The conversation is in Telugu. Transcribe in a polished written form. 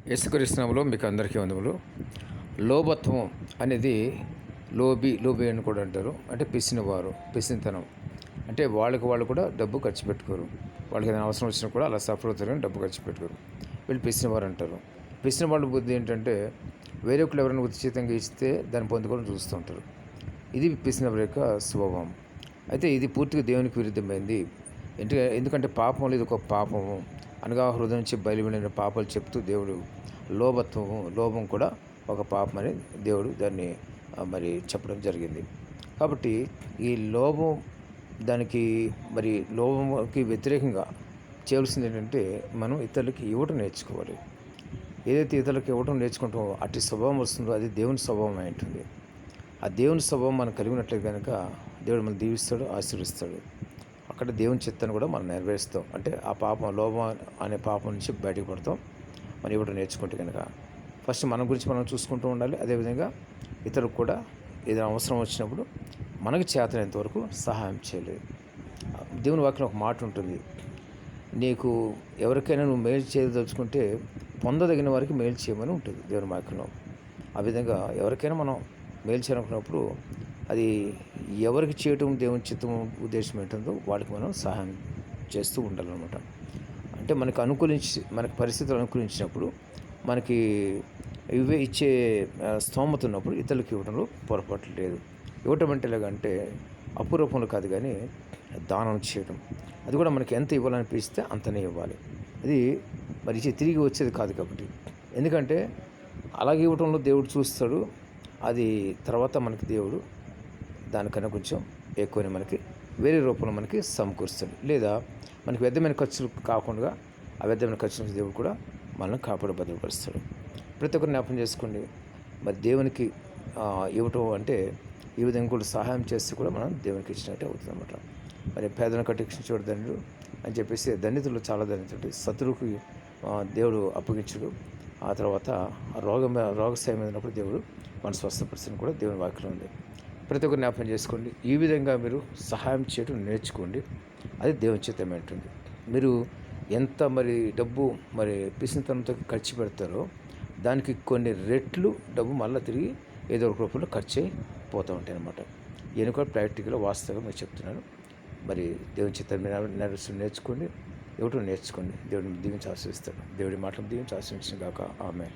యేసుక్రీస్తునామములో మీకు అందరికీ వందములు. లోభత్వం అనేది లోబి అని కూడా అంటారు. అంటే పిసినవారు, పిసినితనం. అంటే వాళ్ళకి వాళ్ళు కూడా డబ్బు ఖర్చు పెట్టుకోరు. వాళ్ళకి ఏదైనా అవసరం వచ్చినా కూడా అలా సఫర్ అవుతారు కానీ డబ్బు ఖర్చు పెట్టుకోరు. వీళ్ళు పిసినవారు అంటారు. పిసిన వాళ్ళ బుద్ధి ఏంటంటే వేరే ఒకళ్ళు ఎవరైనా ఉచితంగా ఇస్తే దాన్ని పొందుకొని చూస్తూ ఉంటారు. ఇది పిసినవారి యొక్క స్వభావం. అయితే ఇది పూర్తిగా దేవునికి విరుద్ధమైంది. ఎందుకంటే పాపంలో ఇది ఒక పాపము అనగా హృదయం నుంచి బయలువెళ్ళిన పాపాలు చెప్తూ దేవుడు లోభం కూడా ఒక పాపం అని దేవుడు దాన్ని మరి చెప్పడం జరిగింది. కాబట్టి ఈ లోభం దానికి మరి లోభంకి వ్యతిరేకంగా చేయవలసింది ఏంటంటే మనం ఇతరులకి ఇవ్వటం నేర్చుకోవాలి. ఏదైతే ఇతరులకు ఇవ్వటం నేర్చుకుంటామో అట్టి స్వభావం వస్తుందో అది దేవుని స్వభావం అయి ఉంటుంది. ఆ దేవుని స్వభావం మనం కలిగినట్లయితే కనుక దేవుడు మనం దీవిస్తాడు, ఆశీర్వదిస్తాడు. అక్కడ దేవుని చిత్తాన్ని కూడా మనం నెరవేరుస్తాం. అంటే ఆ పాపం లోభం అనే పాపం నుంచి బయటకు పడతాం మనం ఇవ్వడం నేర్చుకుంటే కనుక. ఫస్ట్ మన గురించి మనం చూసుకుంటూ ఉండాలి. అదేవిధంగా ఇతరులకు కూడా ఏదైనా అవసరం వచ్చినప్పుడు మనకు చేతనైనంత వరకు సహాయం చేయలేదు. దేవుని వాక్యం ఒక మాట ఉంటుంది, నీకు ఎవరికైనా నువ్వు మేలు చేయదలుచుకుంటే పొందదగిన వారికి మేలు చేయమని ఉంటుంది దేవుని వాక్యంలో. ఆ విధంగా ఎవరికైనా మనం మేలు చేయాలనుకున్నప్పుడు అది ఎవరికి చేయటం దేవుని చిత్తం ఉద్దేశం ఏంటందో వాళ్ళకి మనం సహాయం చేస్తూ ఉండాలన్నమాట. అంటే మనకి పరిస్థితులు అనుకూలించినప్పుడు మనకి ఇచ్చే స్తోమత ఉన్నప్పుడు ఇతరులకు ఇవ్వడంలో పొరపాటు లేదు. ఇవ్వటం అంటే ఎలాగంటే అపురూపంలో కాదు కానీ దానం చేయడం. అది కూడా మనకి ఎంత ఇవ్వాలనిపిస్తే అంతనే ఇవ్వాలి. అది మరి తిరిగి వచ్చేది కాదు కాబట్టి. ఎందుకంటే అలాగే ఇవ్వటంలో దేవుడు చూస్తాడు. అది తర్వాత మనకి దేవుడు దానికన్నా కొంచెం ఎక్కువని మనకి వేరే రూపంలో మనకి సమకూరుస్తాడు. లేదా మనకి వ్యర్థమైన ఖర్చులు కాకుండా ఆ వ్యర్థమైన ఖర్చు నుంచి దేవుడు కూడా మనల్ని కాపాడు భద్రపరుస్తాడు. ప్రతి ఒక్కరు జ్ఞాపకం చేసుకోండి. మరి దేవునికి ఇవ్వటం అంటే ఈ విధంగా కూడా సహాయం చేస్తే కూడా మనం దేవునికి ఇచ్చినట్టే అవుతుంది అన్నమాట. మరి పేదలను కటాక్షించేవాడు ధన్యుడు అని చెప్పేసి ధన్యతలు చాలా ధన్యతలు శత్రువుకి దేవుడు అప్పగించుడు. ఆ తర్వాత రోగశాయం అయినప్పుడు దేవుడు మన స్వస్థపరిచిన కూడా దేవుని వాక్యం ఉంది. ప్రతి ఒక్కరు జ్ఞాపకం చేసుకోండి. ఈ విధంగా మీరు సహాయం చేయడం నేర్చుకోండి. అది దేవుని చిత్తమే ఉంటుంది. మీరు ఎంత మరి డబ్బు మరి పిసినితనంతో ఖర్చు పెడతారో దానికి కొన్ని రెట్లు డబ్బు మళ్ళీ తిరిగి ఏదో ఒక రూపంలో ఖర్చు అయిపోతూ ఉంటాయి అన్నమాట. నేను కూడా ప్రాక్టికల్గా వాస్తవంగా మీకు చెప్తున్నాను. మరి దేవుని చిత్తాన్ని నేర్చుకోండి, ఇవ్వటం నేర్చుకోండి. దేవుడిని దీవించి ఆశీర్వదిస్తాడు. దేవుడి మాటలు దీవించి ఆశీర్వదించిన గాక. ఆమేన్.